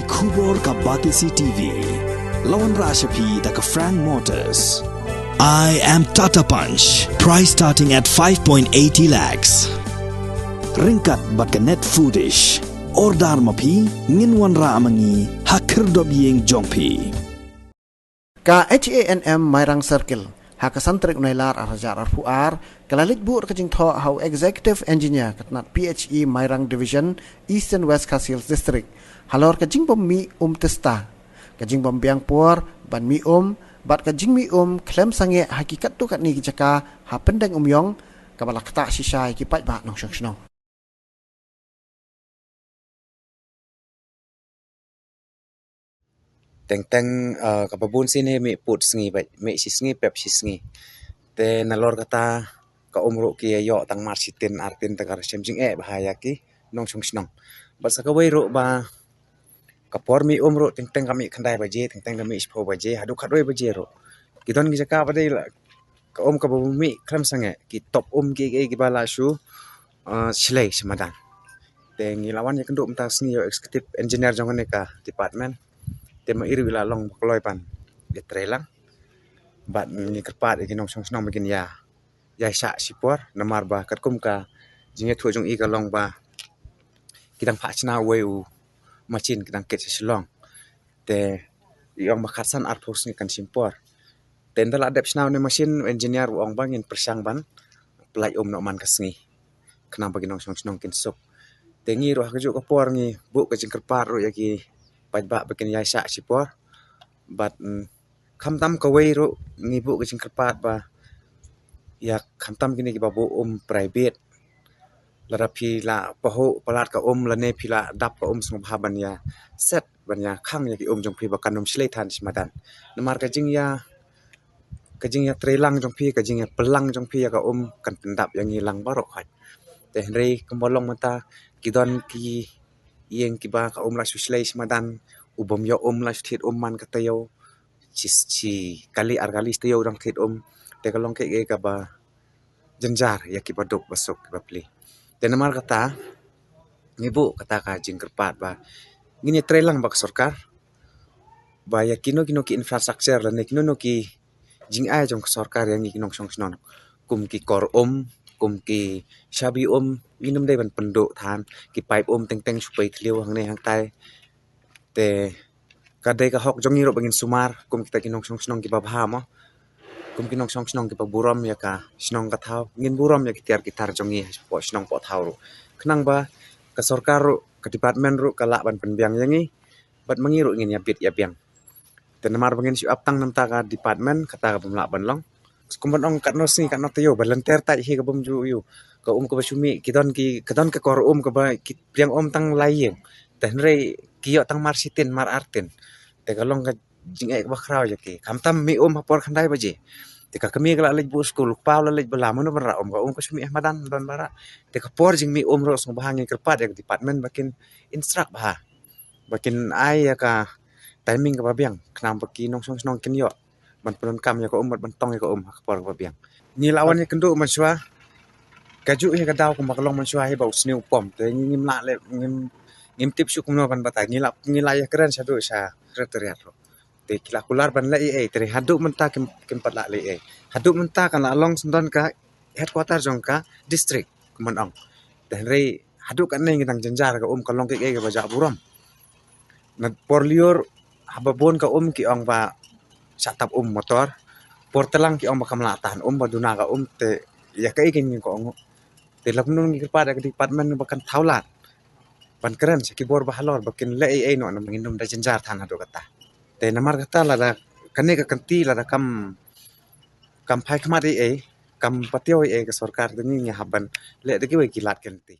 Kubor ka Batisi TV. Lawan Rashapi da ka Frank Motors. I am Tata Punch. Price starting at 5.80 lakhs. Ringkat bat ka Net Foodish. Ordar mapi nginwan ra amangi hakir dobyeng jongpi. Ka HANM Mairang Circle. Hakasantrik nailar arajar arfuar kalalit bur kajing tho how executive engineer katnat PHE Mairang Division Eastern West Khasiels District halor kajing bom mi testa kajing bom biang puar ban mi bat kajing mi klem sange hakikat tu kat ni kijaka ha pendeng yong kabala kata shisha ki pai ba nong shong teng kapabun sini mi put sengi bai mi si sengi pep si sengi te nalor kata ka umro ki yo tang marsitin artin tagar semjing bahaya ki nong song snong basa ka wei ro ba kapor mi umro teng kami khandai baje teng kami ispo baje hadu khadoi baje ro kidon gi jaka badai la ka ka mi kram sange ki top ki bala shu silai semadan te ngilawan ya kenduk mta sengi yo executive engineer jongane ka department tema iri wila long bakloi pan de trelang bat ni kerpat iki nong song snong begin ya sa sipor namar ba kat kum ka jinge thu jong i ka long ba kidang pha chna weu machin kidang ket silong te yong makhatsan arpos ni kan simpor tendal adap chna ne machine engineer ong bangin persang ban plai no man kasngi kena bagi nong song snong kin sok tengi ro hajo ka por ni bu ka jing kerpat ro yaki ba bikin ya sa sipor bat kham tam ka wei ro ngibu ke kerpat ba ya kham tam kini ki babu private larapi la paho palat ka lane pila dap ka sung bhaban ya set ban ya khang ya ki jong phi ba kanum slei than simadan namar ka jing ya trelang jong phi ka jing ya pelang jong phi ya ka kan pendap yang ngilang barok khat te henry kembolong mata kidon ki yang kiba ka la suslei semadan ubom yo la thit man ka tayo chi kali argali tayo dang thit te kalong ke ka ba jenjar ya kiba dok basok ba pli te namar kata ngibu kata ka jing kerpat ba ngini trelang ba sarkar ba ya kino ki infrastructure la ne kino ki jing ai jong sarkar yang ngi nong song snon kum ki kor kum ki shabi minum dai ban pendok than ki pipe teng supai thliu hang ne hang tai te kadai ka hok jongi ro bangin sumar kum kita kinong song snong ki babha mo kum kinong song snong ki buram ya ka snong ka thau ngin buram ya ki tiar gitar jongi po snong po thau ro khnang ba ka sarkar ro ka department ro ka la ban penbiang yangi bat mangi ro ngin ya bit ya biang te namar bangin si aptang nam ta ka department kata ka bumla ban long kumban ong kat no sing kat no tayo balenter tai hi ka bum ju yu ka ka basumi kidon ka kor ka ba piang tang layeng ten rei kiyo tang marsitin mar artin te kalong ka jing ba khrau ya ki kam tam mi hapor khandai baje te ka kami ka lej bu school pa la lej bala mono bara ka sumi ahmadan don bara te ka por jing mi ro song bahangi kerpat ya department bakin instruct bakin ai ya ka timing ka babiang knam baki nong song snong kin yo ban pelon kam ya ko ban tong ya ko por ka babiang ni lawan ya kendo maswa kaju ya ka daw ko maklong maswa hi bau sniu pom te ngim la le ngim tip su kumno ban batay ngila ya keren sadu sa sekretariat ro te kila kular ban la te hadu menta kim patla le hadu menta kan along sendon ka headquarter jong ka district kuman ong te rei hadu kan ne ngitang jenjar ka kalong ke baja buram na porlior hababon ka ki ong ba satap motor portelang ki ong ba kamlatan baduna ka te ya ka ikin ko ong te lapnun ngi pa da department bakan thaulat ban keren sa kibor bahalor bakin le no na manginum da jenjar than hado kata te namar kata la da kane ka kanti la da kam phai khamari kam patio ka sarkar ni haban le de ki kilat kanti